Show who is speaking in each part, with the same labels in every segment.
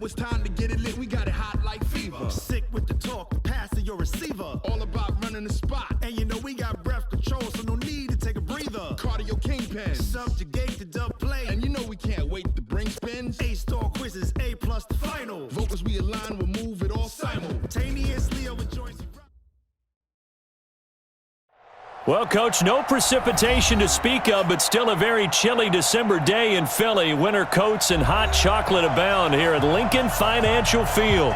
Speaker 1: it's time to get it lit. We got it hot like fever.
Speaker 2: Sick with the talk, pass to your receiver.
Speaker 1: All about running the spot.
Speaker 2: And you know we got breath control, so no need to take a breather.
Speaker 1: Cardio kingpin.
Speaker 2: Subjugate the dub play.
Speaker 1: And you know we can't wait to bring spins.
Speaker 2: A-star quizzes, A+ the final.
Speaker 1: Vocals we align, we'll move it all
Speaker 2: simultaneously over joints.
Speaker 3: Well, Coach, no precipitation to speak of, but still a very chilly December day in Philly. Winter coats and hot chocolate abound here at Lincoln Financial Field.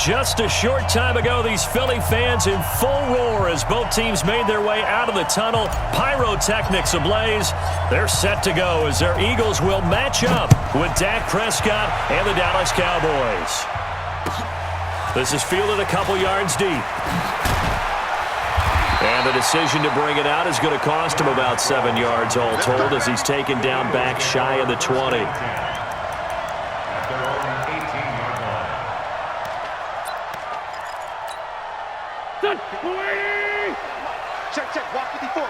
Speaker 3: Just a short time ago, these Philly fans in full roar as both teams made their way out of the tunnel. Pyrotechnics ablaze. They're set to go as their Eagles will match up with Dak Prescott and the Dallas Cowboys. This is fielded a couple yards deep. And the decision to bring it out is going to cost him about 7 yards all told as he's taken down back shy of the 20.
Speaker 4: Check. Walk 54.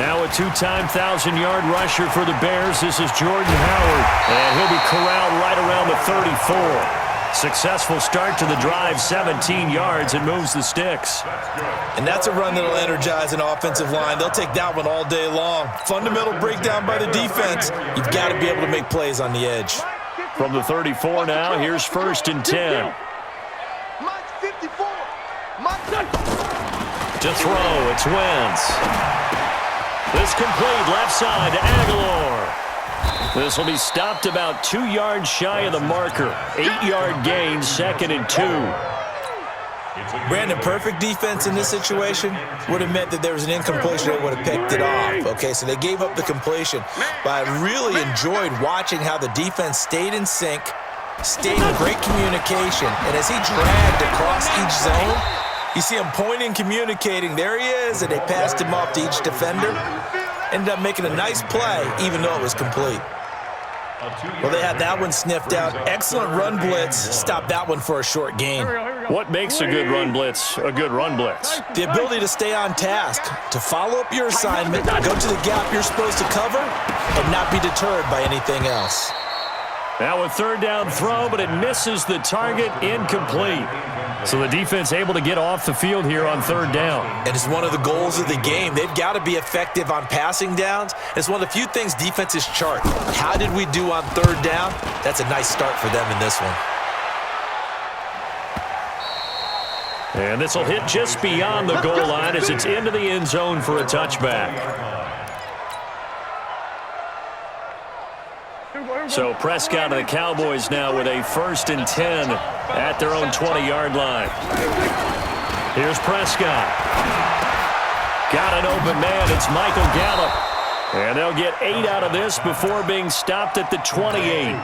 Speaker 3: Now a two-time 1,000-yard rusher for the Bears. This is Jordan Howard. And he'll be corralled right around the 34. Successful start to the drive, 17 yards, and moves the sticks.
Speaker 5: And that's a run that'll energize an offensive line. They'll take that one all day long. Fundamental breakdown by the defense. You've got to be able to make plays on the edge.
Speaker 3: From the 34 now, here's 1st and 10. To throw, it's Wentz. This complete left side to Aguilar. This will be stopped about 2 yards shy of the marker. 8-yard gain, 2nd and 2.
Speaker 5: Brandon, perfect defense in this situation would have meant that there was an incompletion that would have picked it off. Okay, so they gave up the completion. But I really enjoyed watching how the defense stayed in sync, stayed in great communication. And as he dragged across each zone, you see him pointing, communicating. There he is, and they passed him off to each defender. Ended up making a nice play, even though it was complete. Well, they had that one sniffed out. Excellent run blitz. Stopped that one for a short gain.
Speaker 3: What makes a good run blitz a good run blitz?
Speaker 5: The ability to stay on task, to follow up your assignment, go to the gap you're supposed to cover, and not be deterred by anything else.
Speaker 3: Now a 3rd down throw, but it misses the target, incomplete. So the defense able to get off the field here on 3rd down.
Speaker 5: And it's one of the goals of the game. They've got to be effective on passing downs. It's one of the few things defenses chart. How did we do on 3rd down? That's a nice start for them in this one.
Speaker 3: And this will hit just beyond the goal line as it's into the end zone for a touchback. So Prescott and the Cowboys now with a 1st and 10 at their own 20-yard line. Here's Prescott. Got an open man. It's Michael Gallup. And they'll get 8 out of this before being stopped at the 28.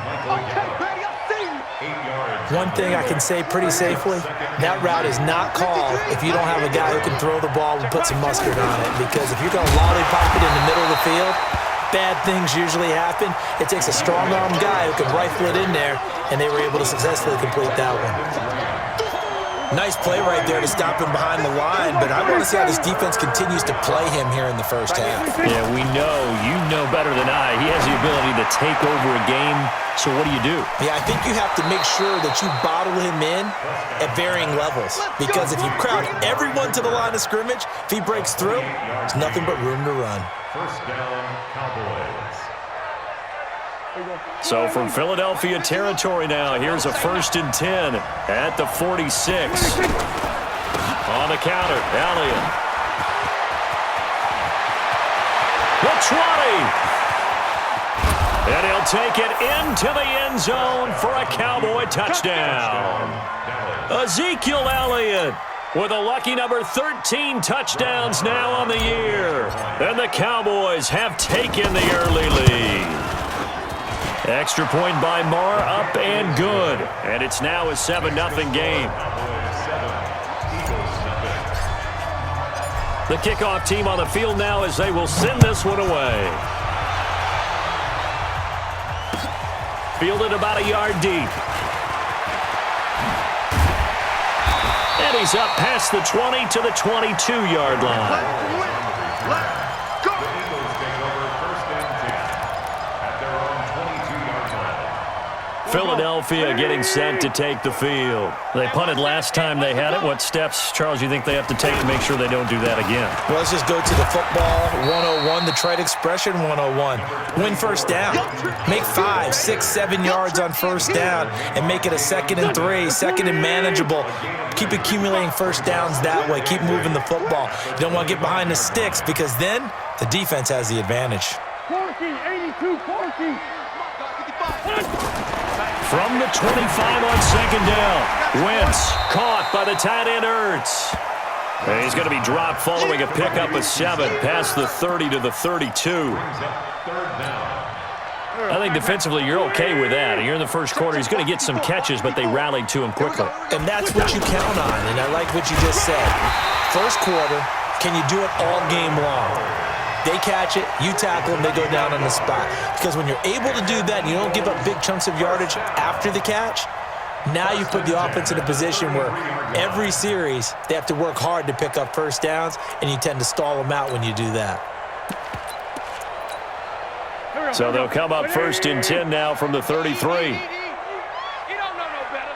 Speaker 5: One thing I can say pretty safely, that route is not called if you don't have a guy who can throw the ball and put some mustard on it. Because if you're going to lollipop it in the middle of the field, bad things usually happen. It takes a strong-arm guy who can rifle it in there, and they were able to successfully complete that one. Nice play right there to stop him behind the line, but I want to see how this defense continues to play him here in the first half.
Speaker 3: Yeah, we know. You know better than I. He has the ability to take over a game, so what do?
Speaker 5: Yeah, I think you have to make sure that you bottle him in at varying levels, because if you crowd everyone to the line of scrimmage, if he breaks through, there's nothing but room to run.
Speaker 6: 1st down, Cowboys.
Speaker 3: So from Philadelphia territory now, here's a 1st and 10 at the 46. On the counter, Elliott. The 20. And he'll take it into the end zone for a Cowboy touchdown. Ezekiel Elliott with a lucky number 13 touchdowns now on the year. And the Cowboys have taken the early lead. Extra point by Marr, up and good. And it's now a 7-0 game. The kickoff team on the field now as they will send this one away. Fielded about a yard deep. And he's up past the 20 to the 22-yard line. Philadelphia getting set to take the field. They punted last time they had it. What steps, Charles, you think they have to take to make sure they don't do that again?
Speaker 5: Well, let's just go to the football 101, the trite expression 101. Win first down. Make 5, 6, 7 yards on first down and make it a 2nd and 3, 2nd and manageable. Keep accumulating first downs that way. Keep moving the football. You don't want to get behind the sticks because then the defense has the advantage.
Speaker 4: 82-14.
Speaker 3: From the 25 on 2nd down. Wentz caught by the tight end Ertz. And he's going to be dropped following a pickup of 7 past the 30 to the 32. I think defensively you're okay with that. You're in the first quarter. He's going to get some catches, but they rallied to him quickly.
Speaker 5: And that's what you count on, and I like what you just said. First quarter, can you do it all game long? They catch it, you tackle them, they go down on the spot. Because when you're able to do that and you don't give up big chunks of yardage after the catch, now you put the offense in a position where every series they have to work hard to pick up first downs, and you tend to stall them out when you do that.
Speaker 3: So they'll come up 1st and 10 now from the 33.
Speaker 4: You don't know no better.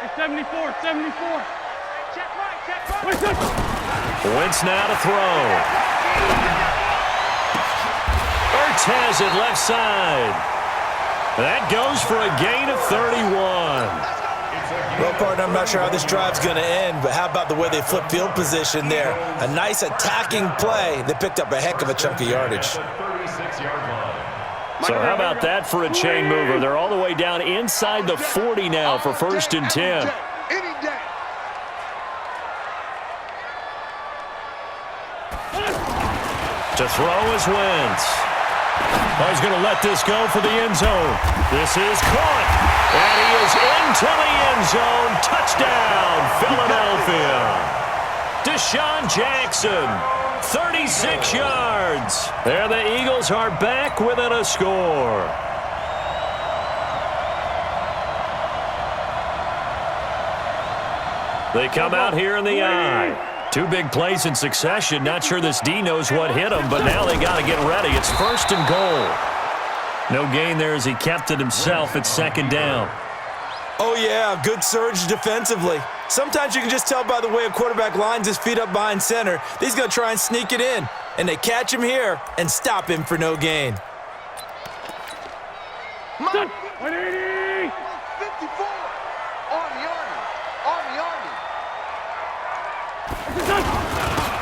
Speaker 4: It's 74. Check right.
Speaker 3: Wentz now to throw. Ertz has it left side. That goes for a gain of 31.
Speaker 5: Well, partner, I'm not sure how this drive's going to end, but how about the way they flip field position there? A nice attacking play. They picked up a heck of a chunk of yardage.
Speaker 3: So how about that for a chain mover? They're all the way down inside the 40 now for 1st and 10. To throw is Wentz. Oh, he's going to let this go for the end zone. This is caught. And he is into the end zone. Touchdown, Philadelphia. Deshaun Jackson, 36 yards. There the Eagles are back within a score. They come out here in the eye. 2 big plays in succession. Not sure this D knows what hit him, but now they got to get ready. It's 1st and goal. No gain there as he kept it himself at 2nd down.
Speaker 5: Oh, yeah, good surge defensively. Sometimes you can just tell by the way a quarterback lines his feet up behind center. He's going to try and sneak it in, and they catch him here and stop him for no gain.
Speaker 4: 180.
Speaker 7: 54. Army.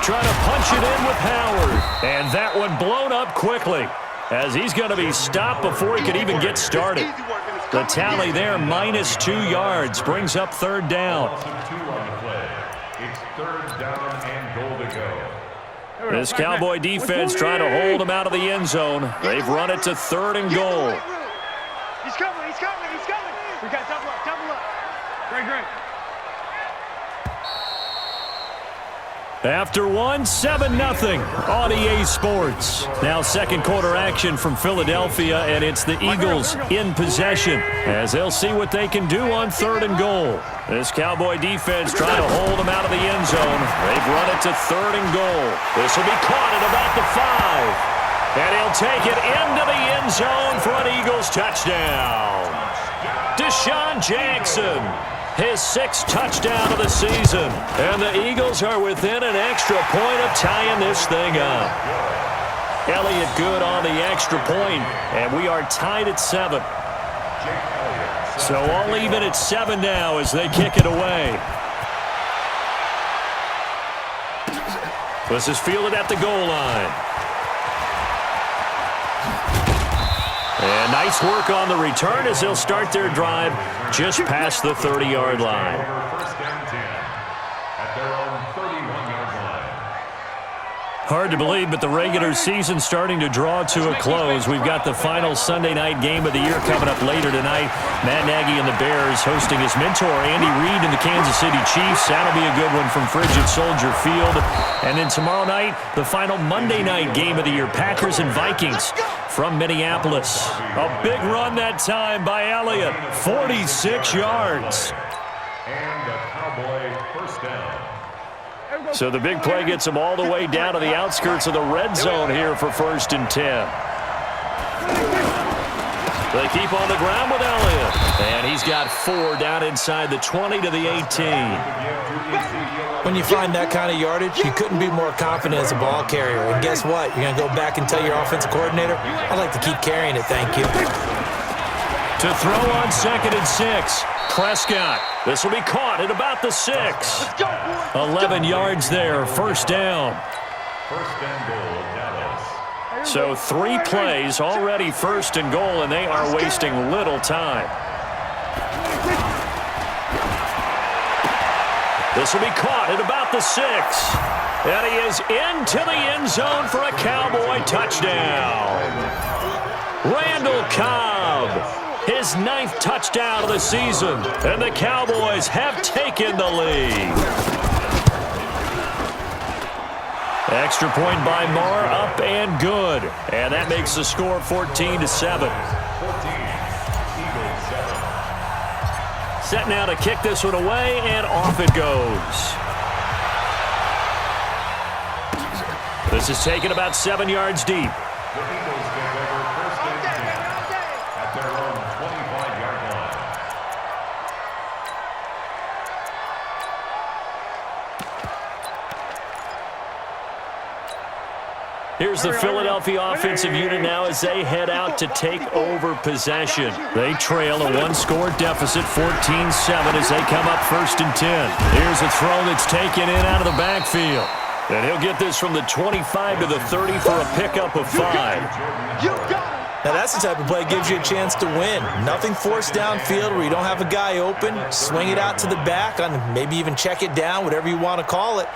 Speaker 3: Trying to punch it in with Howard. And that one blown up quickly as he's going to be stopped before he could even get started. The tally there, -2 yards, brings up 3rd down.
Speaker 6: It's 3rd down and goal to go.
Speaker 3: This Cowboy defense trying to hold him out of the end zone. They've run it to 3rd and goal.
Speaker 4: He's coming. We got double up. Great.
Speaker 3: After one, 7-0 on EA Sports. Now 2nd quarter action from Philadelphia, and it's the Eagles in possession as they'll see what they can do on 3rd and goal. This Cowboy defense trying to hold them out of the end zone. They've run it to 3rd and goal. This will be caught at about the 5. And he'll take it into the end zone for an Eagles touchdown. Deshaun Jackson. His 6th touchdown of the season. And the Eagles are within an extra point of tying this thing up. Elliott good on the extra point, and we are tied at 7. So all even at 7 now as they kick it away. This is fielded at the goal line. And nice work on the return as they'll start their drive just past the 30-yard line.
Speaker 6: First down 10 at their own 31-yard line.
Speaker 3: Hard to believe, but the regular season starting to draw to a close. We've got the final Sunday night game of the year coming up later tonight. Matt Nagy and the Bears hosting his mentor, Andy Reid, and the Kansas City Chiefs. That'll be a good one from Frigid Soldier Field. And then tomorrow night, the final Monday night game of the year, Packers and Vikings from Minneapolis. A big run that time by Elliott, 46 yards.
Speaker 6: And a Cowboy first down.
Speaker 3: So the big play gets them all the way down to the outskirts of the red zone here for 1st and 10. They keep on the ground with Elliott. And he's got 4 down inside the 20 to the 18.
Speaker 5: When you find that kind of yardage, you couldn't be more confident as a ball carrier. And guess what? You're going to go back and tell your offensive coordinator, I'd like to keep carrying it, thank you.
Speaker 3: To throw on 2nd and 6. Prescott. This will be caught at about the 6. 11 yards there, first down.
Speaker 6: First and goal, Dallas.
Speaker 3: So 3 plays already first and goal, and they are wasting little time. This will be caught at about the 6. And he is into the end zone for a Cowboy touchdown. Randall Cobb, his 9th touchdown of the season, and the Cowboys have taken the lead. Extra point by Marr, up and good. And that makes the score 14-7. Set now to kick this one away, and off it goes. This is taken about 7 yards deep.
Speaker 6: The Eagles take over first and 10 at their own 25-yard line.
Speaker 3: Here's the Philadelphia offensive unit now as they head out to take over possession. They trail a 1-score deficit, 14-7, as they come up first and 10. Here's a throw that's taken in out of the backfield. And he'll get this from the 25 to the 30 for a pickup of 5.
Speaker 5: Now that's the type of play that gives you a chance to win. Nothing forced downfield where you don't have a guy open. Swing it out to the back, on maybe even check it down, whatever you want to call it.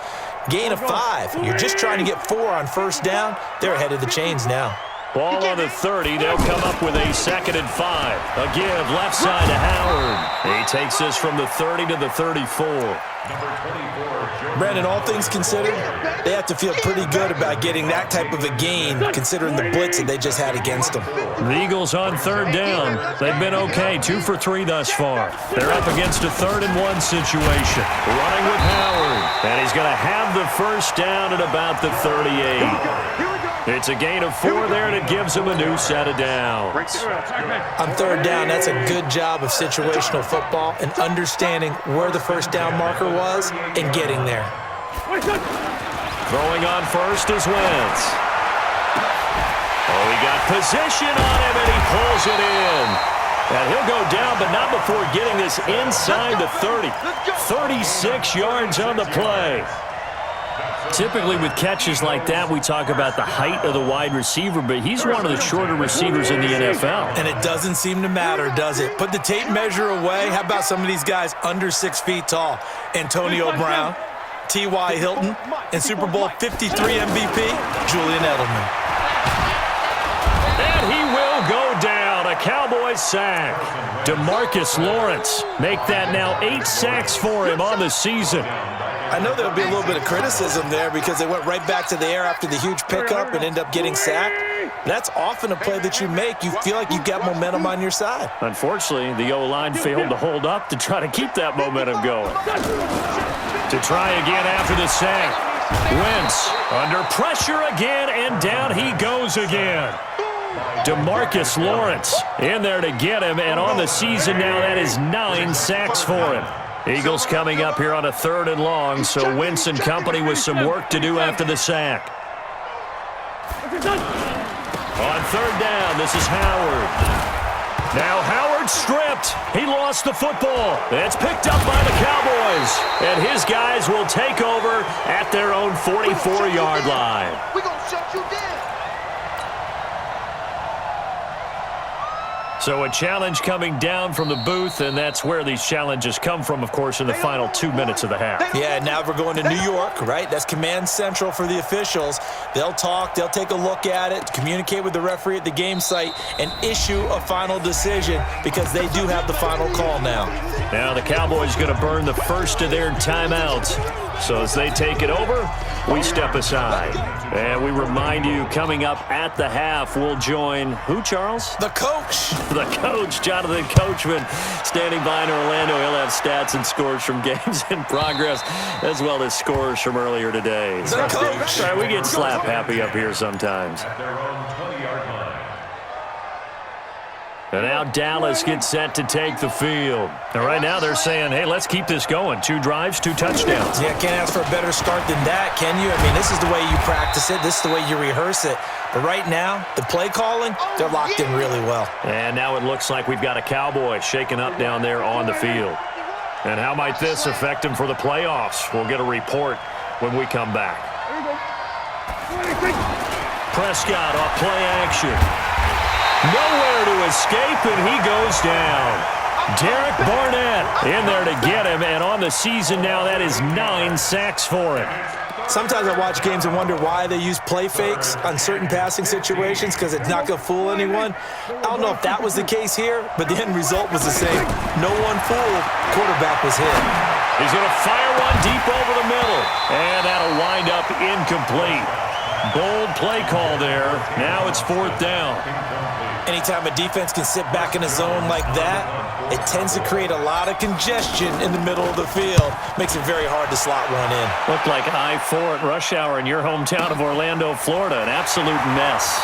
Speaker 5: Gain of 5. You're just trying to get 4 on first down. They're ahead of the chains now.
Speaker 3: Ball on the 30. They'll come up with a 2nd and 5. A give left side to Howard. He takes this from the 30 to the 34.
Speaker 5: Brandon, all things considered, they have to feel pretty good about getting that type of a gain, considering the blitz that they just had against them.
Speaker 3: The Eagles on 3rd down. They've been okay, 2 for 3 thus far. They're up against a 3rd and 1 situation. Running with Howard. And he's going to have the first down at about the 38. It's a gain of 4 there, and it gives him a new set of downs.
Speaker 5: On 3rd down, that's a good job of situational football and understanding where the first down marker was and getting there.
Speaker 3: Throwing on first is Wentz. Oh, he got position on him, and he pulls it in. And he'll go down, but not before getting this inside the 30. 36 yards on the play. Typically with catches like that, we talk about the height of the wide receiver, but he's one of the shorter receivers in the NFL.
Speaker 5: And it doesn't seem to matter, does it? Put the tape measure away. How about some of these guys under 6 feet tall? Antonio Brown, T.Y. Hilton, and Super Bowl 53 MVP, Julian Edelman.
Speaker 3: And he will go down. A Cowboys sack. DeMarcus Lawrence make that now 8 sacks for him on the season.
Speaker 5: I know there'll be a little bit of criticism there because they went right back to the air after the huge pickup and end up getting sacked. That's often a play that you make. You feel like you've got momentum on your side.
Speaker 3: Unfortunately, the O-line failed to hold up to try to keep that momentum going. To try again after the sack. Wentz under pressure again, and down he goes again. DeMarcus Lawrence in there to get him, and on the season now, that is 9 sacks for him. Eagles coming up here on a 3rd and long, so Wentz and company with some work to do after the sack. On 3rd down, this is Howard. Now Howard stripped. He lost the football. It's picked up by the Cowboys, and his guys will take over at their own 44-yard line.
Speaker 7: We're going to shut you down.
Speaker 3: So a challenge coming down from the booth, and that's where these challenges come from, of course, in the final 2 minutes of the half.
Speaker 5: Yeah, now we're going to New York, right? That's command central for the officials. They'll talk, they'll take a look at it, communicate with the referee at the game site, and issue a final decision because they do have the final call now.
Speaker 3: Now the Cowboys going to burn the first of their timeouts. So as they take it over, we step aside. And we remind you, coming up at the half, we'll join who, Charles?
Speaker 5: The coach.
Speaker 3: The coach, Jonathan Coachman, standing by in Orlando. He'll have stats and scores from games in progress, as well as scores from earlier today.
Speaker 5: The coach.
Speaker 3: All right, we get slap happy up here sometimes.
Speaker 6: At their own 20-yard line.
Speaker 3: And now Dallas gets set to take the field. And right now they're saying, hey, let's keep this going. 2 drives, 2 touchdowns.
Speaker 5: Yeah, can't ask for a better start than that, can you? I mean, this is the way you practice it. This is the way you rehearse it. But right now, the play calling, they're locked in really well.
Speaker 3: And now it looks like we've got a Cowboy shaken up down there on the field. And how might this affect him for the playoffs? We'll get a report when we come back. Prescott off play action. Nowhere to escape, and he goes down. Derek Barnett in there to get him, and on the season now, that is 9 sacks for him.
Speaker 5: Sometimes I watch games and wonder why they use play fakes on certain passing situations because it's not going to fool anyone. I don't know if that was the case here, but the end result was the same. No one fooled. Quarterback was hit.
Speaker 3: He's going to fire one deep over the middle, and that'll wind up incomplete. Bold play call there. Now it's 4th down.
Speaker 5: Anytime a defense can sit back in a zone like that, it tends to create a lot of congestion in the middle of the field. Makes it very hard to slot one in.
Speaker 3: Looked like I-4 at rush hour in your hometown of Orlando, Florida. An absolute mess.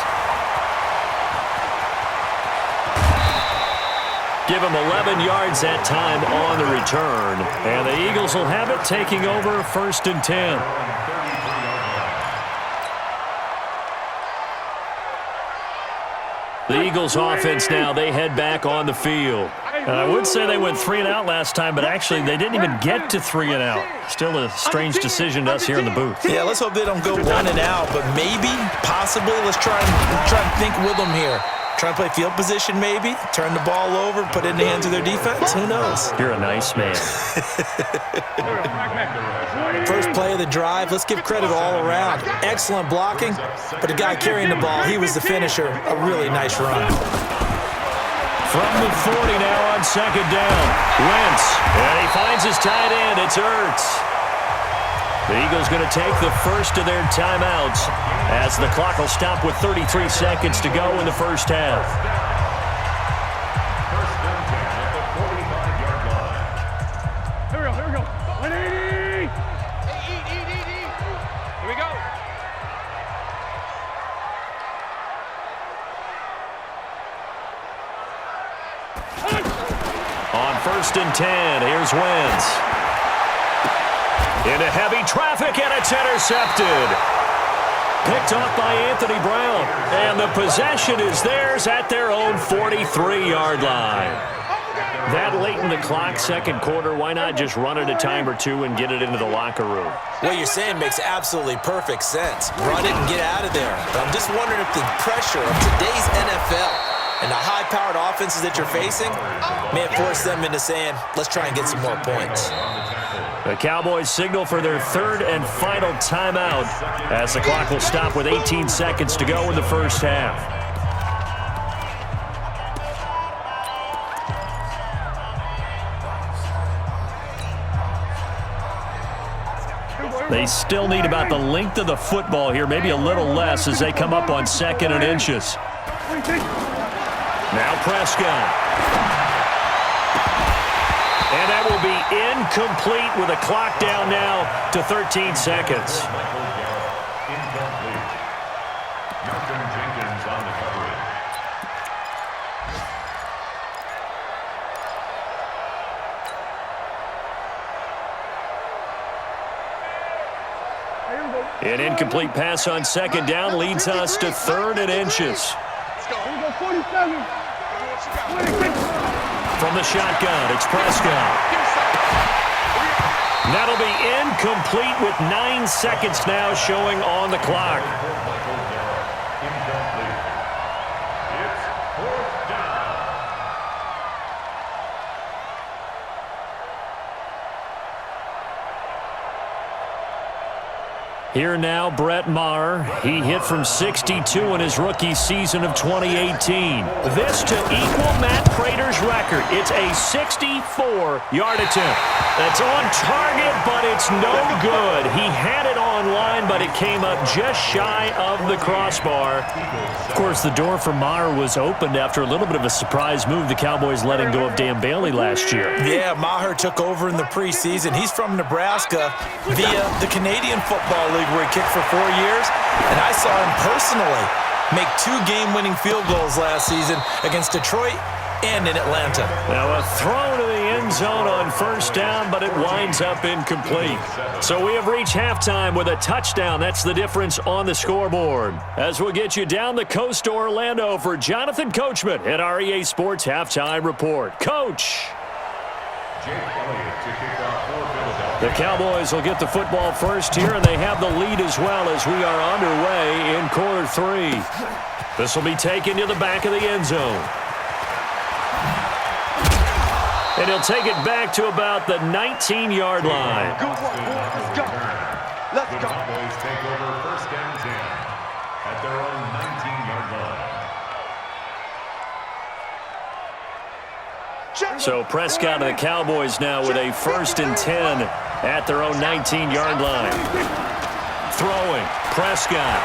Speaker 3: Give him 11 yards that time on the return. And the Eagles will have it, taking over 1st and 10. The Eagles offense now, they head back on the field. And I would say they went 3 and out last time, but actually they didn't even get to 3 and out. Still a strange decision to us here in the booth.
Speaker 5: Yeah, let's hope they don't go 1 and out, but maybe, possibly, let's try and think with them here. Try and play field position maybe, turn the ball over, put it in the hands of their defense. Who knows?
Speaker 3: You're a nice man.
Speaker 5: First play of the drive, let's give credit all around. Excellent blocking, but the guy carrying the ball, he was the finisher. A really nice run.
Speaker 3: From the 40 now on 2nd down. Wentz, and he finds his tight end. It's Ertz. The Eagles going to take the first of their timeouts as the clock will stop with 33 seconds to go in the first half.
Speaker 4: Here we go. 180! Here we go.
Speaker 3: On 1st and 10, here's Wentz. Into heavy traffic, and it's intercepted. Picked off by Anthony Brown. And the possession is theirs at their own 43-yard line. That late in the clock, 2nd quarter, why not just run it a time or two and get it into the locker room?
Speaker 5: What you're saying makes absolutely perfect sense. Run it and get out of there. But I'm just wondering if the pressure of today's NFL and the high-powered offenses that you're facing may have forced them into saying, let's try and get some more points.
Speaker 3: The Cowboys signal for their 3rd and final timeout as the clock will stop with 18 seconds to go in the first half. They still need about the length of the football here, maybe a little less as they come up on 2nd and inches. Now Prescott. And that will be incomplete with a clock down now to 13 seconds.
Speaker 6: Incomplete. Malcolm Jenkins on the coverage.
Speaker 3: An incomplete pass on 2nd down leads us to 3rd and inches.
Speaker 4: Here we go, 47.
Speaker 3: From the shotgun, it's Prescott. That'll be incomplete with 9 seconds now showing on the clock.
Speaker 6: Incomplete. It's 4th down.
Speaker 3: Here now, Brett Maher. He hit from 62 in his rookie season of 2018. This to equal Matt Prater's record. It's a 64-yard attempt. That's on target, but it's no good. He had it on line, but it came up just shy of the crossbar. Of course, the door for Maher was opened after a little bit of a surprise move. The Cowboys letting go of Dan Bailey last year.
Speaker 5: Yeah, Maher took over in the preseason. He's from Nebraska via the Canadian Football League where he kicked for 4 years, and I saw him personally make 2 game-winning field goals last season against Detroit and in Atlanta.
Speaker 3: Now a throw to the end zone on first down, but it winds up incomplete. So we have reached halftime with a touchdown. That's the difference on the scoreboard. As we'll get you down the coast to Orlando for Jonathan Coachman at our EA Sports Halftime Report. Coach. The Cowboys will get the football first here, and they have the lead as well as we are underway in quarter 3. This will be taken to the back of the end zone. And he'll take it back to about the 19-yard line.
Speaker 7: Good one, boys. Let's go. Let's
Speaker 6: The
Speaker 7: go.
Speaker 6: Cowboys take over first and 10 at their own 19-yard line.
Speaker 3: So Prescott and the Cowboys now with a first and 10 at their own 19-yard line. Throwing, Prescott.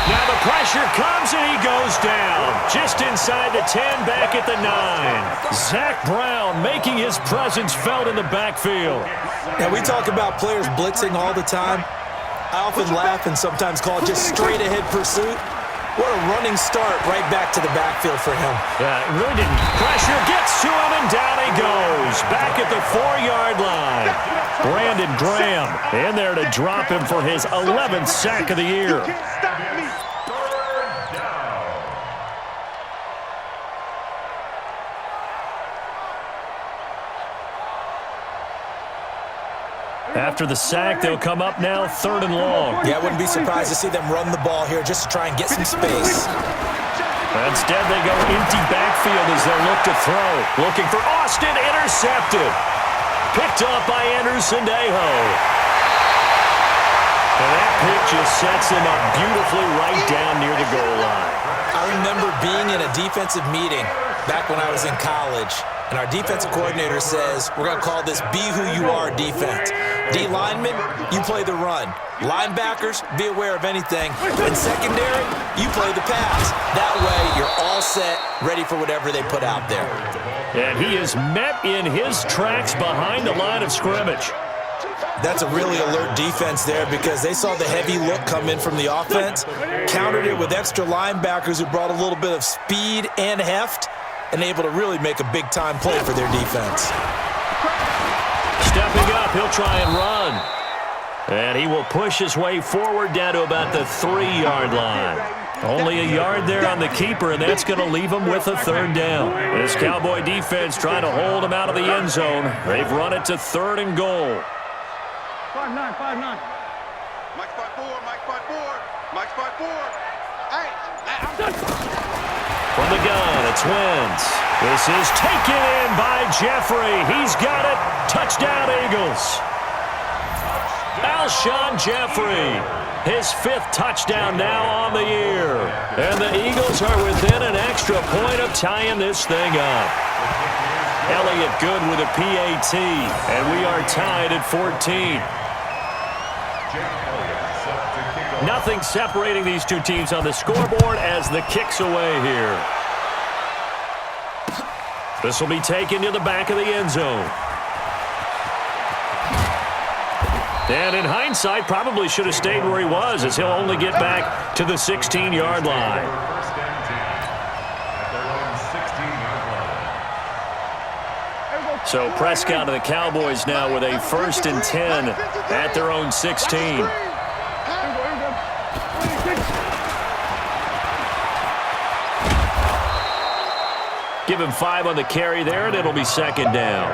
Speaker 3: Now the pressure comes and he goes down. Just inside the 10, back at the 9. Zach Brown making his presence felt in the backfield.
Speaker 5: Now, we talk about players blitzing all the time. I often laugh and sometimes call it just straight-ahead pursuit. What a running start right back to the backfield for him.
Speaker 3: Yeah, it really didn't. Pressure gets to him, and down he goes. Back at the 4-yard line. Brandon Graham in there to drop him for his 11th sack of the year.
Speaker 7: You can't stop me.
Speaker 6: Third down.
Speaker 3: After the sack, they'll come up now 3rd and long.
Speaker 5: Yeah, I wouldn't be surprised to see them run the ball here just to try and get some space.
Speaker 3: Instead, they go empty backfield as they look to throw. Looking for Austin, intercepted. Picked off by Anderson Dejo. And that pick just sets him up beautifully right down near the goal line.
Speaker 5: I remember being in a defensive meeting back when I was in college, and our defensive coordinator says, we're going to call this Be Who You Are defense. D linemen, you play the run. Linebackers, be aware of anything. And secondary, you play the pass. That way, you're all set, ready for whatever they put out there.
Speaker 3: And he is met in his tracks behind the line of scrimmage.
Speaker 5: That's a really alert defense there because they saw the heavy look come in from the offense, countered it with extra linebackers who brought a little bit of speed and heft, and able to really make a big-time play for their defense.
Speaker 3: Stepping up, he'll try and run. And he will push his way forward down to about the 3-yard line. Only a yard there on the keeper, and that's going to leave him with a 3rd down. This Cowboy defense trying to hold him out of the end zone. They've run it to 3rd and goal.
Speaker 4: 5-9, 5-9.
Speaker 7: Mike's by 4, Mike's by 4, Mike's by 4. Hey, I'm done.
Speaker 3: From the gun, it's Wentz. This is taken in by Jeffrey. He's got it. Touchdown, Eagles. Alshon Jeffrey, his 5th touchdown now on the year. And the Eagles are within an extra point of tying this thing up. Elliott good with a PAT, and we are tied at 14. Nothing separating these two teams on the scoreboard as the kick's away here. This will be taken to the back of the end zone. And in hindsight, probably should have stayed where he was as he'll only get back to the 16-yard line.
Speaker 6: First and 10 at their own 16-yard line.
Speaker 3: So Prescott and the Cowboys now with a 1st and 10 at their own 16. Give him 5 on the carry there, and it'll be 2nd down.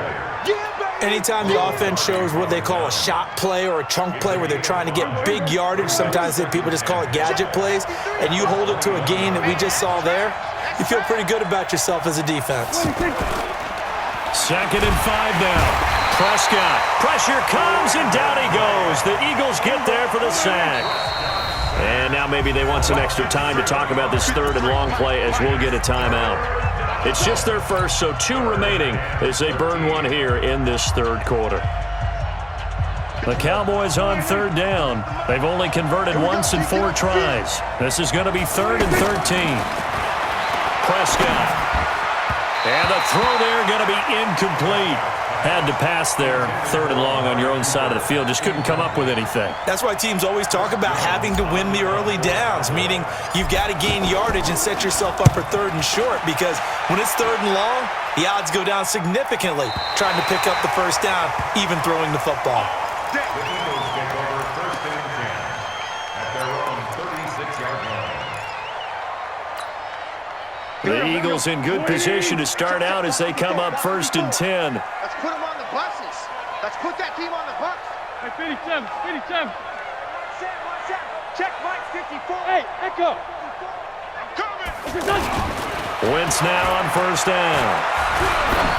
Speaker 5: Anytime the offense shows what they call a shot play or a chunk play where they're trying to get big yardage, sometimes people just call it gadget plays, and you hold it to a gain that we just saw there, you feel pretty good about yourself as a defense.
Speaker 3: 2nd and 5 now. Prescott. Pressure comes, and down he goes. The Eagles get there for the sack. And now maybe they want some extra time to talk about this 3rd and long play as we'll get a timeout. It's just their first, so 2 remaining as they burn 1 here in this 3rd quarter. The Cowboys on 3rd down. They've only converted once in 4 tries. This is going to be 3rd and 13. Prescott. And the throw there going to be incomplete. Had to pass there, 3rd and long on your own side of the field. Just couldn't come up with anything.
Speaker 5: That's why teams always talk about having to win the early downs, meaning you've got to gain yardage and set yourself up for 3rd and short, because when it's 3rd and long, the odds go down significantly trying to pick up the first down, even throwing the football.
Speaker 6: The Eagles take over 1st and 10 at their own 36-yard line.
Speaker 3: The Eagles in good position to start out as they come up 1st and 10.
Speaker 7: Let's put them on the buses. Let's put that team on the bus.
Speaker 4: Hey, 57, 57.
Speaker 7: Check Mike 54.
Speaker 4: Hey, Echo.
Speaker 7: I'm coming.
Speaker 3: Wentz now on 1st down.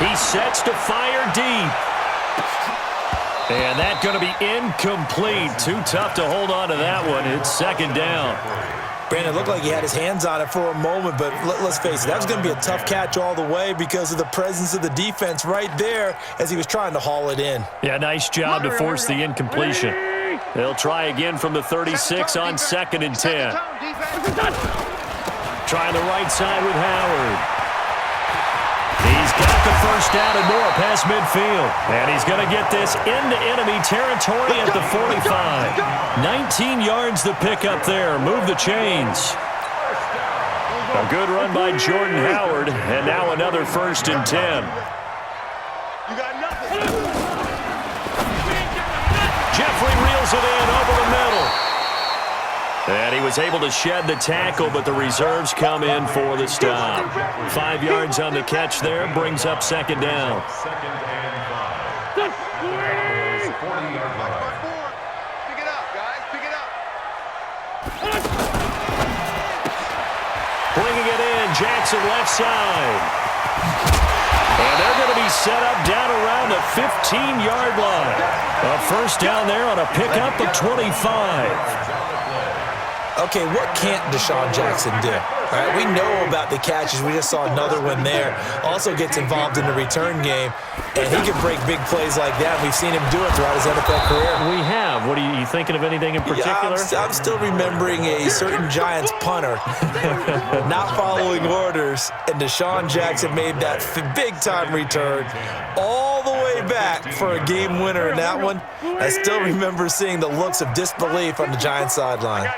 Speaker 3: He sets to fire deep. And that's going to be incomplete. Too tough to hold on to that one. It's 2nd down.
Speaker 5: Brandon, looked like he had his hands on it for a moment, but let's face it, that was going to be a tough catch all the way because of the presence of the defense right there as he was trying to haul it in.
Speaker 3: Yeah, nice job to force the incompletion. They'll try again from the 36 on 2nd and 10. Trying the right side with Howard. He's got the 1st down and more past midfield. And he's going to get this into enemy territory at the 45. 19 yards to pick up there. Move the chains. A good run by Jordan Howard. And now another 1st and 10.
Speaker 7: You got nothing.
Speaker 3: Jeffrey reels it in over the middle. And he was able to shed the tackle, but the reserves come in for the stop. 5 yards on the catch there, brings up 2nd down.
Speaker 6: 2nd and 5. 40-yard line.
Speaker 7: Pick it up, guys. Pick it up.
Speaker 3: Bringing it in, Jackson left side. And they're going to be set up down around the 15-yard line. A 1st down there on a pickup of 25.
Speaker 5: Okay, what can't Deshaun Jackson do? All right, we know about the catches. We just saw another one there. Also gets involved in the return game, and he can break big plays like that. We've seen him do it throughout his NFL career.
Speaker 3: We have. What are you thinking of anything in particular?
Speaker 5: Yeah, I'm still remembering a certain Giants punter not following orders, and Deshaun Jackson made that big-time return all the way back for a game winner in that one. I still remember seeing the looks of disbelief on the Giants sideline.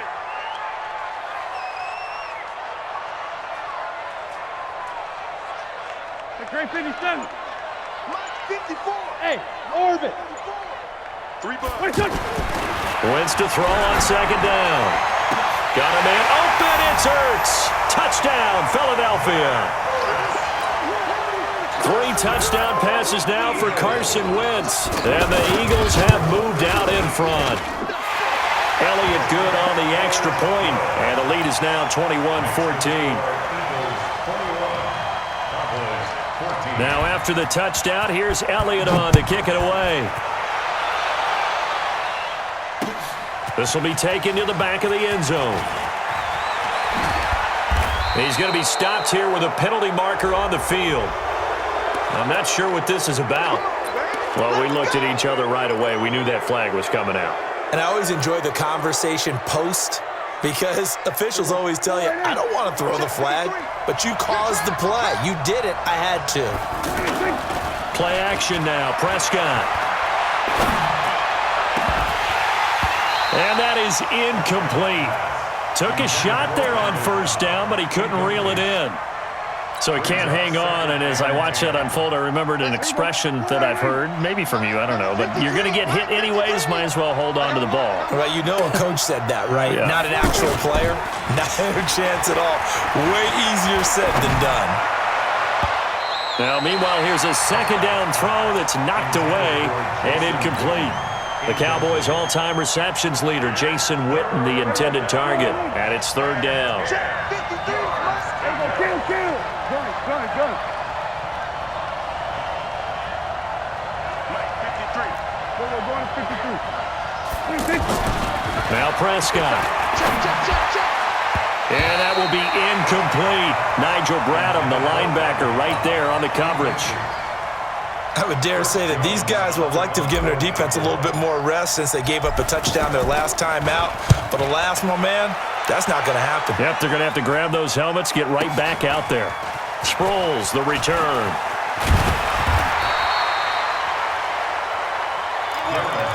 Speaker 4: Great 57.
Speaker 7: Mike 54.
Speaker 4: Hey, orbit.
Speaker 7: 3 bucks.
Speaker 3: Wentz to throw on 2nd down. Got a man open. It's Ertz. Touchdown, Philadelphia. 3 touchdown passes now for Carson Wentz. And the Eagles have moved out in front. Elliott good on the extra point. And the lead is now 21-14. Now after the touchdown, here's Elliott on to kick it away. This will be taken to the back of the end zone. He's going to be stopped here with a penalty marker on the field. I'm not sure what this is about. Well, we looked at each other right away. We knew that flag was coming out.
Speaker 5: And I always enjoy the conversation post, because officials always tell you, I don't want to throw the flag, but you caused the play. You did it. I had to.
Speaker 3: Play action now. Prescott. And that is incomplete. Took a shot there on 1st down, but he couldn't reel it in. So he can't hang on, and as I watched that unfold, I remembered an expression that I've heard, maybe from you, I don't know, but you're going to get hit anyways, might as well hold on to the ball.
Speaker 5: Well, you know a coach said that, right?
Speaker 3: Yeah.
Speaker 5: Not an actual player. Not a chance at all. Way easier said than done.
Speaker 3: Now, meanwhile, here's a 2nd down throw that's knocked away and incomplete. The Cowboys' all-time receptions leader, Jason Witten, the intended target, and it's 3rd down.
Speaker 4: Kill. Gun.
Speaker 7: Mike 53.
Speaker 4: Going 53.
Speaker 3: Now Prescott.
Speaker 7: Check.
Speaker 3: And that will be incomplete. Nigel Bradham, the linebacker, right there on the coverage.
Speaker 5: I would dare say that these guys would have liked to have given their defense a little bit more rest since they gave up a touchdown their last time out. But alas, my man, that's not going to happen.
Speaker 3: Yep, they're going to have to grab those helmets, get right back out there. Sproles, the return.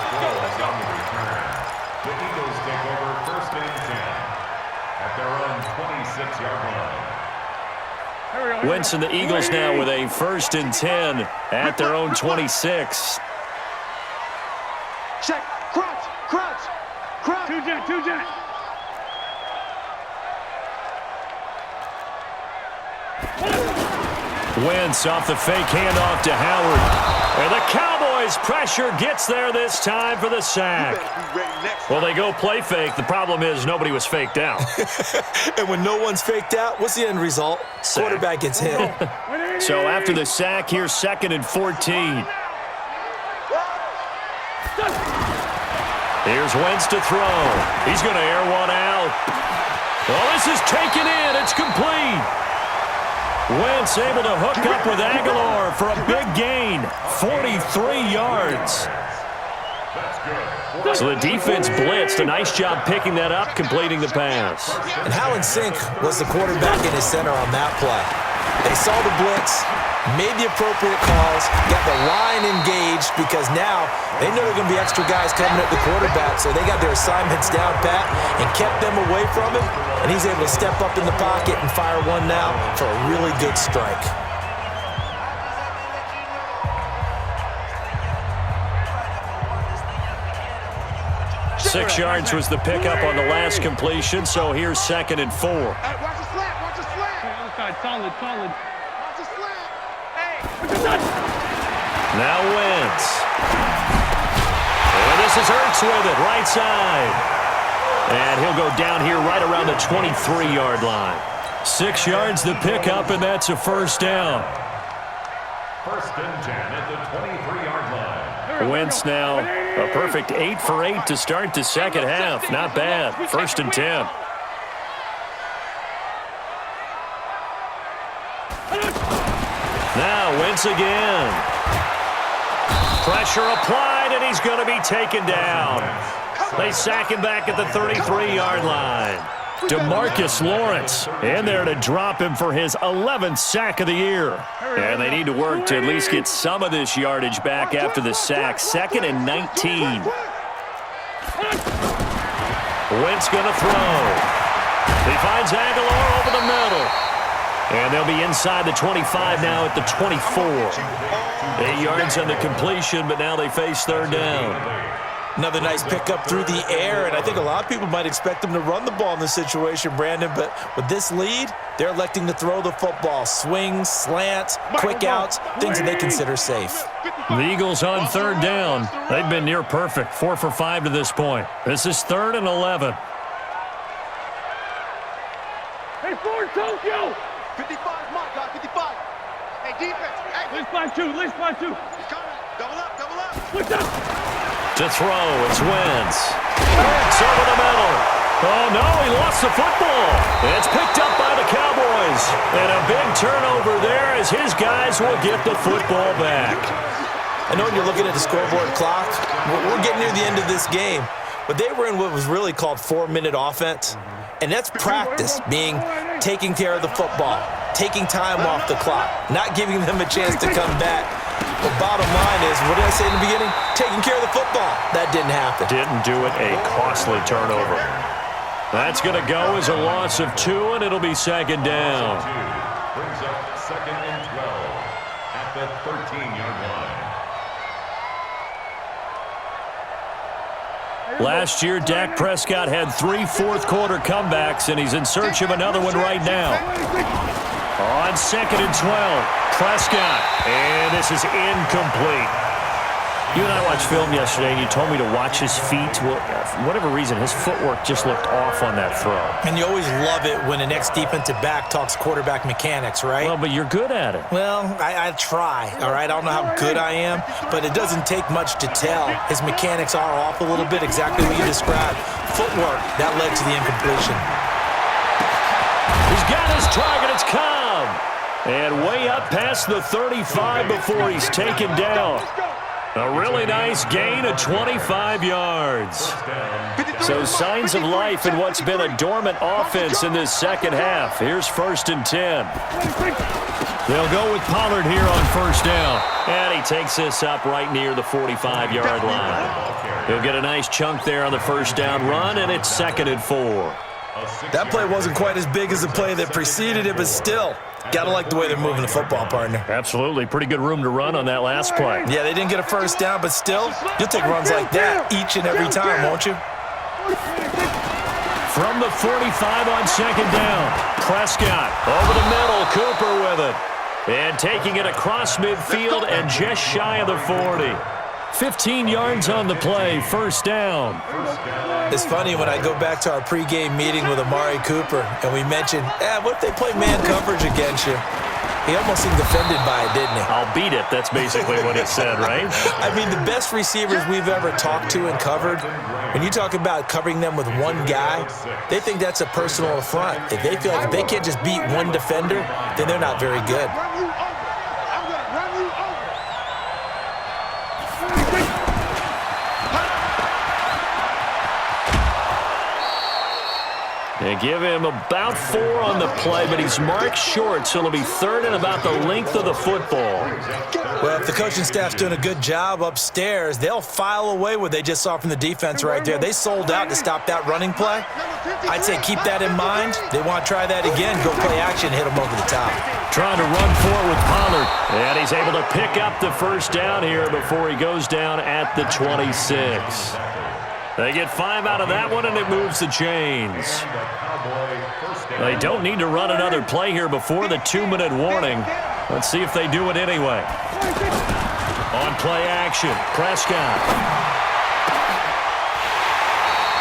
Speaker 6: Sproles on the return. The Eagles take over 1st and 10 at their own 26-yard line.
Speaker 3: Wentz and the Eagles now with a 1st and 10 at their own 26.
Speaker 7: Check. Crunch. Crunch. Crunch.
Speaker 4: Two jet.
Speaker 3: Wentz off the fake handoff to Howard. And the Cowboys' pressure gets there this time for the sack.
Speaker 7: Well,
Speaker 3: Well, they go play fake. The problem is nobody was faked out.
Speaker 5: And when no one's faked out, what's the end result?
Speaker 3: Sack.
Speaker 5: Quarterback gets hit.
Speaker 3: So after the sack, here's 2nd and 14. Here's Wentz to throw. He's going to air one out. Oh, this is taken in. It's complete. Wentz able to hook up with Aguilar for a big gain. 43 yards. So the defense blitzed. A nice job picking that up, completing the pass.
Speaker 5: And how in sync was the quarterback and his center on that play? They saw the blitz, made the appropriate calls, got the line engaged because now they know there are going to be extra guys coming at the quarterback, so they got their assignments down pat and kept them away from him, and he's able to step up in the pocket and fire one now for a really good strike.
Speaker 3: Six yards was the pickup on the last completion, so here's 2nd and 4.
Speaker 7: Hey, watch the slant. Watch the slant.
Speaker 4: Other side, solid.
Speaker 7: Watch the slant. Hey.
Speaker 3: Now Wentz. And this is Ertz with it, right side. And he'll go down here right around the 23-yard line. 6 yards the pickup, and that's a 1st down.
Speaker 6: 1st and 10 at the 23-yard line.
Speaker 3: Wentz now a perfect 8 for 8 to start the second half. Not bad. 1st and 10. Now Wentz again. Pressure applied, and he's going to be taken down. They sack him back at the 33-yard line. DeMarcus Lawrence in there to drop him for his 11th sack of the year. And they need to work to at least get some of this yardage back after the sack. 2nd and 19. Wentz going to throw. He finds Aguilar over the middle. And they'll be inside the 25 now at the 24. 8 yards on the completion, but now they face 3rd down.
Speaker 5: Another nice pickup through the air, and I think a lot of people might expect them to run the ball in this situation, Brandon, but with this lead, they're electing to throw the football. Swings, slants, quick outs, things that they consider safe.
Speaker 3: The Eagles on 3rd down. They've been near perfect, 4 for 5 to this point. This is 3rd and 11.
Speaker 4: Hey, Ford, Tokyo.
Speaker 7: 55, Mike, got 55. Hey, defense. Hey,
Speaker 4: Let's fly two.
Speaker 7: he's coming. Double up, double up.
Speaker 4: Switch up.
Speaker 3: To throw, it's Wentz. Ertz over the middle. Oh, no, he lost the football. It's picked up by the Cowboys. And a big turnover there as his guys will get the football back.
Speaker 5: I know when you're looking at the scoreboard clock, we're getting near the end of this game, but they were in what was really called 4-minute offense. And that's practice, being taking care of the football, taking time off the clock, not giving them a chance to come back. But bottom line is, what did I say in the beginning? Taking care of the football. That didn't happen.
Speaker 3: Didn't do it, a costly turnover. That's going to go as a loss of 2, and it'll be 2nd down.
Speaker 6: Brings up 2nd and 12 at the 13-yard line.
Speaker 3: Last year, Dak Prescott had 3 fourth-quarter comebacks, and he's in search of another one right now. On 2nd and 12, Prescott, and this is incomplete. You and I watched film yesterday, and you told me to watch his feet. Well, for whatever reason, his footwork just looked off on that throw.
Speaker 5: And you always love it when an ex-defensive back talks quarterback mechanics, right?
Speaker 3: Well, but you're good at it.
Speaker 5: Well, I try, all right? I don't know how good I am, but it doesn't take much to tell. His mechanics are off a little bit, exactly what you described. Footwork, that led to the incompletion.
Speaker 3: He's got his target. It's Cobb. And way up past the 35 before he's taken down. A really nice gain of 25 yards. So signs of life in what's been a dormant offense in this second half. Here's 1st and 10. They'll go with Pollard here on 1st down. And he takes this up right near the 45-yard line. He'll get a nice chunk there on the 1st down run, and it's 2nd and 4.
Speaker 5: That play wasn't quite as big as the play that preceded it, but still, gotta like the way they're moving the football, partner.
Speaker 3: Absolutely. Pretty good room to run on that last play.
Speaker 5: Yeah, they didn't get a 1st down, but still, you'll take runs like that each and every time, won't you?
Speaker 3: From the 45 on 2nd down, Prescott over the middle, Cooper with it. And taking it across midfield and just shy of the 40. 15 yards on the play, 1st down.
Speaker 5: It's funny when I go back to our pregame meeting with Amari Cooper and we mentioned, what if they play man coverage against you? He almost seemed offended by it, didn't he?
Speaker 3: I'll beat it. That's basically what he said, right?
Speaker 5: I mean, the best receivers we've ever talked to and covered, when you talk about covering them with one guy, they think that's a personal affront. If they feel like if they can't just beat one defender, then they're not very good.
Speaker 3: They give him about 4 on the play, but he's marked short, so it'll be 3rd and about the length of the football.
Speaker 5: Well, if the coaching staff's doing a good job upstairs, they'll file away what they just saw from the defense right there. They sold out to stop that running play. I'd say keep that in mind. They want to try that again, go play action, hit them over the top.
Speaker 3: Trying to run forward with Pollard, and he's able to pick up the 1st down here before he goes down at the 26. They get 5 out of that one, and it moves the chains. They don't need to run another play here before the 2-minute warning. Let's see if they do it anyway. On play action, Prescott.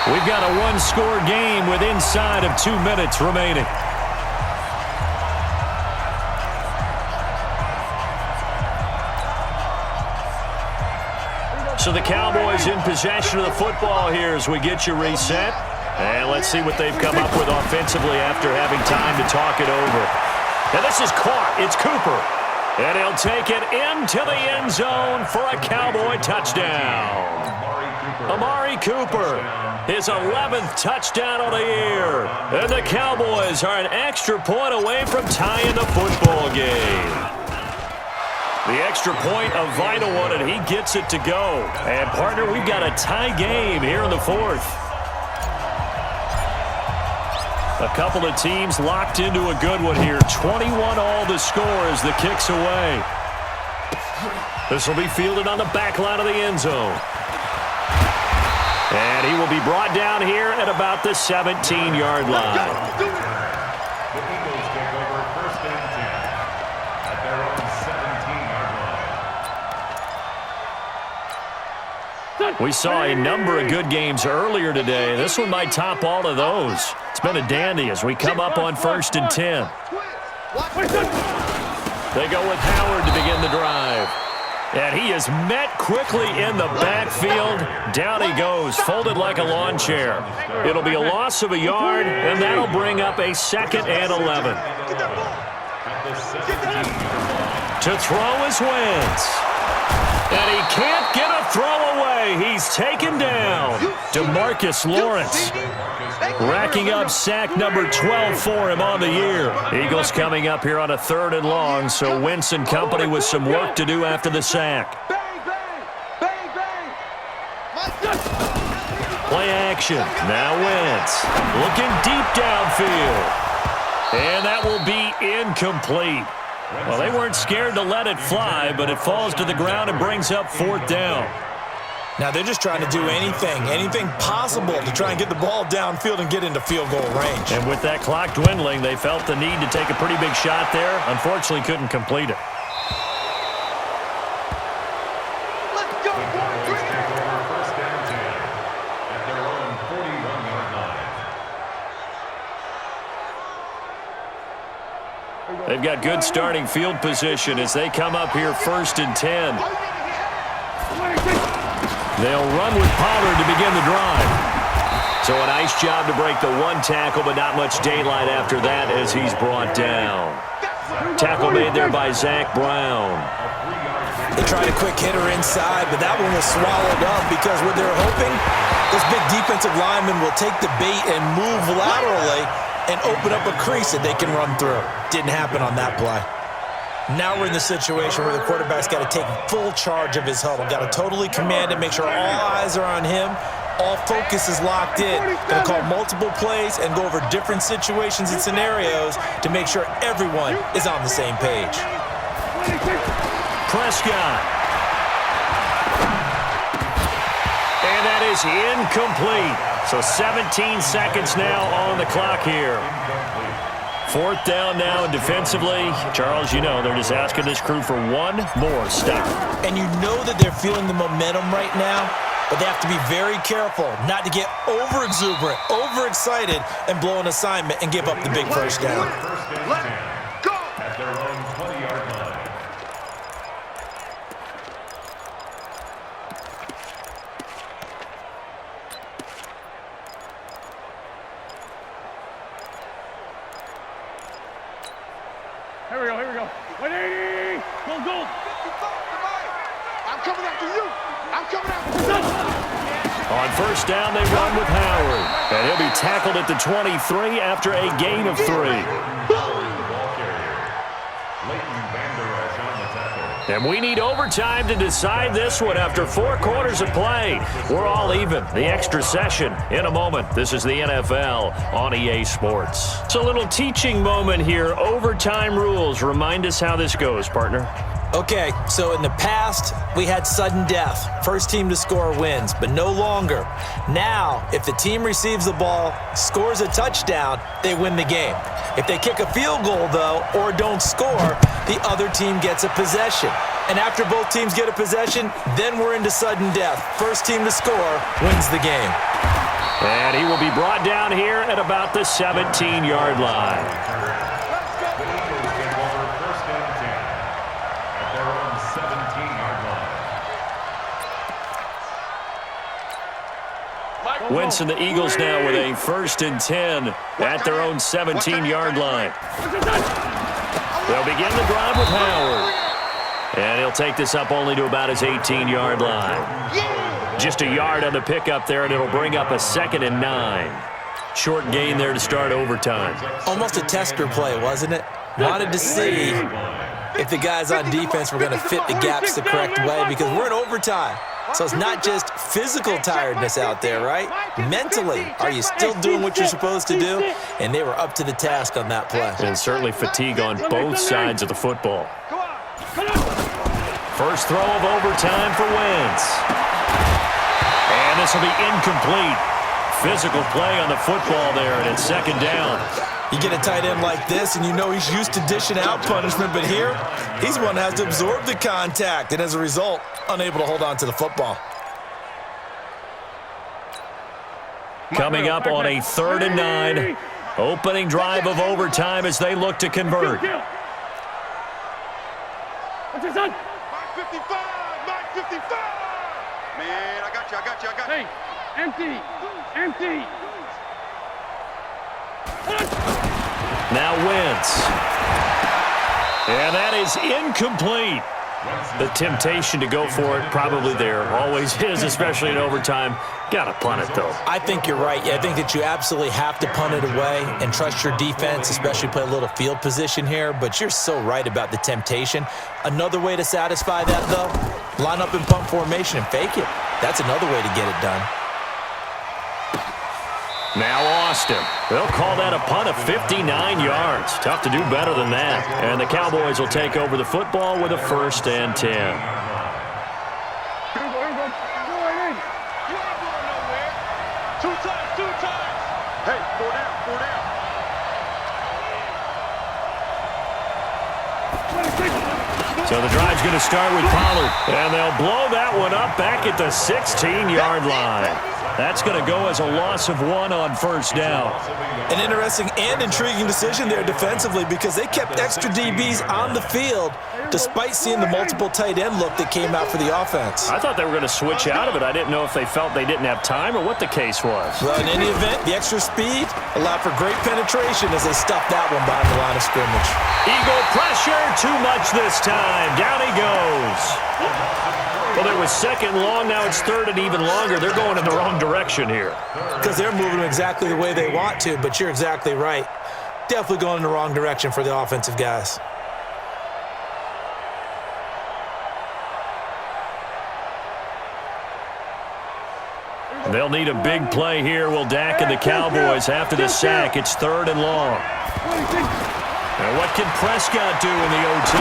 Speaker 3: We've got a 1-score game with inside of 2 minutes remaining. So the Cowboys in possession of the football here as we get you reset. And let's see what they've come up with offensively after having time to talk it over. And this is caught. It's Cooper. And he'll take it into the end zone for a Cowboy touchdown. Amari Cooper, his 11th touchdown of the year. And the Cowboys are an extra point away from tying the football game. The extra point, a vital one, and he gets it to go. And, partner, we've got a tie game here in the 4th. A couple of teams locked into a good one here. 21 all the score as the kick's away. This will be fielded on the back line of the end zone. And he will be brought down here at about the 17-yard line. We saw a number of good games earlier today. This one might top all of those. It's been a dandy as we come up on 1st and 10. They go with Howard to begin the drive. And he is met quickly in the backfield. Down he goes, folded like a lawn chair. It'll be a loss of a yard, and that'll bring up a 2nd and 11. To throw is Wentz. And he can't get a throw away. He's taken down. DeMarcus Lawrence racking up sack number 12 for him on the year. Eagles coming up here on a 3rd and long, so Wentz and company with some work to do after the sack. Play action. Now Wentz looking deep downfield. And that will be incomplete. Well, they weren't scared to let it fly, but it falls to the ground and brings up 4th down.
Speaker 5: Now they're just trying to do anything possible to try and get the ball downfield and get into field goal range.
Speaker 3: And with that clock dwindling, they felt the need to take a pretty big shot there. Unfortunately, couldn't complete it.
Speaker 7: Let's go, boys!
Speaker 6: First down 10 at their own 41-yard line.
Speaker 3: They've got good starting field position as they come up here 1st and 10. They'll run with Pollard to begin the drive. So a nice job to break the 1 tackle, but not much daylight after that as he's brought down. Tackle made there by Zach Brown.
Speaker 5: They tried a quick hitter inside, but that one was swallowed up because what they're hoping, this big defensive lineman will take the bait and move laterally and open up a crease that they can run through. Didn't happen on that play. Now we're in the situation where the quarterback's got to take full charge of his huddle. Got to totally command it, make sure all eyes are on him. All focus is locked in. Going to call multiple plays and go over different situations and scenarios to make sure everyone is on the same page.
Speaker 3: Prescott. And that is incomplete. So 17 seconds now on the clock here. Fourth down now, and defensively, Charles, you know, they're just asking this crew for one more stop.
Speaker 5: And you know that they're feeling the momentum right now, but they have to be very careful not to get over-exuberant, overexcited, and blow an assignment and give up the big first down.
Speaker 6: Go! At their own 20-yard line.
Speaker 4: Here we go. 180! Go!
Speaker 7: I'm coming after you. I'm coming after you.
Speaker 3: On first down, they run with Howard. And he'll be tackled at the 23 after a gain of 3. And we need overtime to decide this one after 4 quarters of play. We're all even. The extra session in a moment. This is the NFL on EA Sports. It's a little teaching moment here. Overtime rules. Remind us how this goes, partner.
Speaker 5: Okay, so in the past, we had sudden death. First team to score wins, but no longer. Now, if the team receives the ball, scores a touchdown, they win the game. If they kick a field goal, though, or don't score, the other team gets a possession. And after both teams get a possession, then we're into sudden death. First team to score wins the game.
Speaker 3: And he will be brought down here at about the 17-yard line. Wentz and the Eagles now with a 1st and 10 at their own 17-yard line. They'll begin the drive with Howard. And he'll take this up only to about his 18-yard line. Just a yard on the pickup there, and it'll bring up a 2nd and 9. Short gain there to start overtime.
Speaker 5: Almost a tester play, wasn't it? Wanted to see if the guys on defense were going to fit the gaps the correct way because we're in overtime. So it's not just physical tiredness out there, right? Mentally, are you still doing what you're supposed to do? And they were up to the task on that play.
Speaker 3: And certainly fatigue on both sides of the football. First throw of overtime for Wentz. And this will be incomplete. Physical play on the football there, and it's 2nd down.
Speaker 5: You get a tight end like this, and you know he's used to dishing out punishment, but here, he's the one that has to absorb the contact, and as a result, unable to hold on to the football.
Speaker 3: Coming up on a 3rd and 9. Opening drive of overtime as they look to convert.
Speaker 4: What's your son?
Speaker 7: Mike 55. Man, I got you.
Speaker 4: Hey, empty.
Speaker 3: Now Wentz. And that is incomplete. The temptation to go for it probably there. Always is, especially in overtime. Got to punt it, though.
Speaker 5: I think you're right. Yeah, I think that you absolutely have to punt it away and trust your defense, especially play a little field position here. But you're so right about the temptation. Another way to satisfy that, though, line up in punt formation and fake it. That's another way to get it done.
Speaker 3: Now Austin. They'll call that a punt of 59 yards. Tough to do better than that. And the Cowboys will take over the football with a 1st and 10.
Speaker 7: Two times. Hey, 4 down.
Speaker 3: So the drive's going to start with Pollard. And they'll blow that one up back at the 16-yard line. That's going to go as a loss of 1 on 1st down.
Speaker 5: An interesting and intriguing decision there defensively because they kept extra DBs on the field despite seeing the multiple tight end look that came out for the offense.
Speaker 3: I thought they were going to switch out of it. I didn't know if they felt they didn't have time or what the case was.
Speaker 5: Well, in any event, the extra speed allowed for great penetration as they stuffed that one behind the line of scrimmage.
Speaker 3: Eagle pressure, too much this time. Down goes. Well, there was second and long. Now it's third and even longer. They're going in the wrong direction here.
Speaker 5: Because they're moving exactly the way they want to, but you're exactly right. Definitely going in the wrong direction for the offensive guys.
Speaker 3: They'll need a big play here. Will Dak and the Cowboys after the sack. It's third and long. Now what can Prescott do in the OT?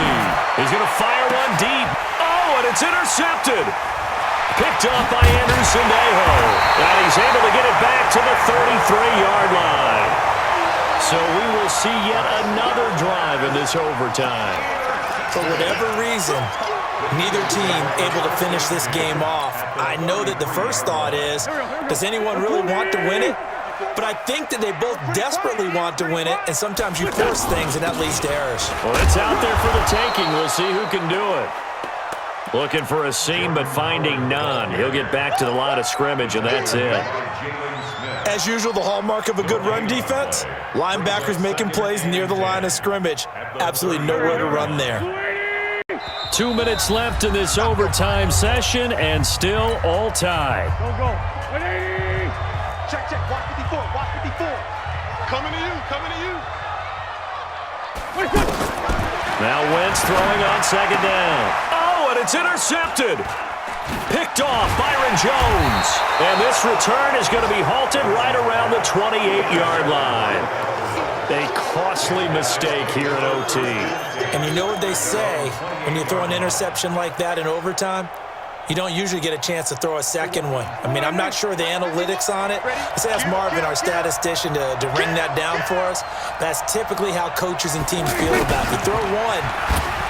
Speaker 3: He's going to fire one deep. Oh, and it's intercepted. Picked up by Anderson Aho. And he's able to get it back to the 33-yard line. So we will see yet another drive in this overtime.
Speaker 5: For whatever reason, neither team able to finish this game off. I know that the first thought is, does anyone really want to win it? But I think that they both desperately want to win it, and sometimes you force things, and that leads to errors.
Speaker 3: Well, it's out there for the taking. We'll see who can do it. Looking for a seam, but finding none. He'll get back to the line of scrimmage, and that's it.
Speaker 5: As usual, the hallmark of a good run defense, linebackers making plays near the line of scrimmage. Absolutely nowhere to run there.
Speaker 3: 2 minutes left in this overtime session, and still all tied.
Speaker 4: Go. 180.
Speaker 7: Check. Watch 54. Watch 54. Coming to you.
Speaker 3: Now Wentz throwing on second down. Oh, and it's intercepted. Picked off Byron Jones. And this return is going to be halted right around the 28-yard line. A costly mistake here in OT.
Speaker 5: And you know what they say, when you throw an interception like that in overtime, you don't usually get a chance to throw a second one. I mean, I'm not sure the analytics on it. Let's ask Marvin, our statistician, to ring that down for us. That's typically how coaches and teams feel about it. You throw one,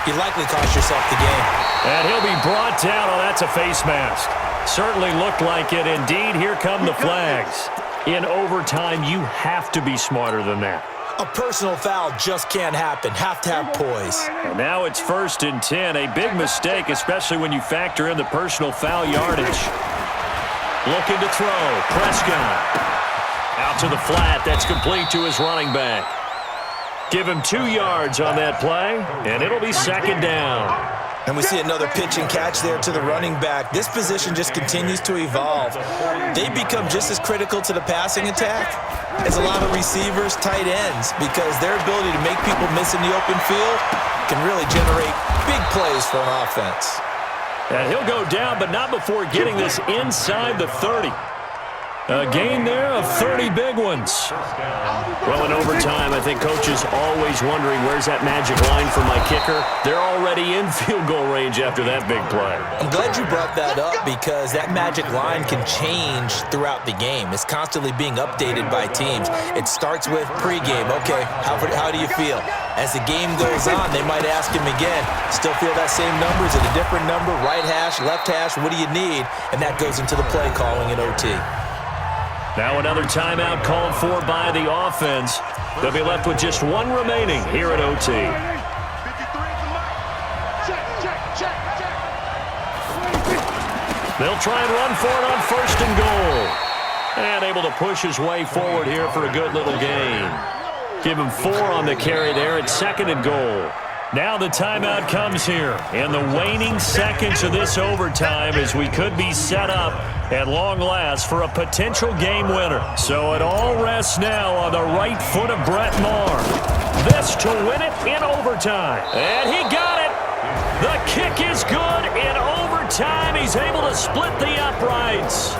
Speaker 5: you likely cost yourself the game.
Speaker 3: And he'll be brought down. Oh, that's a face mask. Certainly looked like it. Indeed, here come the flags. In overtime, you have to be smarter than that.
Speaker 5: A personal foul just can't happen. Have to have poise.
Speaker 3: And now it's 1st and 10. A big mistake, especially when you factor in the personal foul yardage. Looking to throw. Prescott. Out to the flat. That's complete to his running back. Give him 2 yards on that play, and it'll be second down.
Speaker 5: And we see another pitch and catch there to the running back. This position just continues to evolve. They become just as critical to the passing attack as a lot of receivers, tight ends, because their ability to make people miss in the open field can really generate big plays for an offense.
Speaker 3: And he'll go down, but not before getting this inside the 30. A gain there of 30 big ones. Well, in overtime, I think Coach is always wondering, where's that magic line for my kicker? They're already in field goal range after that big play.
Speaker 5: I'm glad you brought that up, because that magic line can change throughout the game. It's constantly being updated by teams. It starts with pregame. Okay, how do you feel? As the game goes on, they might ask him again, still feel that same number? Is it a different number? Right hash, left hash, what do you need? And that goes into the play calling in OT.
Speaker 3: Now another timeout called for by the offense. They'll be left with just one remaining here at OT.
Speaker 7: 53 is the mark. Check.
Speaker 3: They'll try and run for it on 1st and goal. And able to push his way forward here for a good little gain. Give him 4 on the carry there at 2nd and goal. Now the timeout comes here in the waning seconds of this overtime, as we could be set up at long last for a potential game winner. So it all rests now on the right foot of Brett Maher. This to win it in overtime. And he got it. The kick is good in overtime. He's able to split the uprights.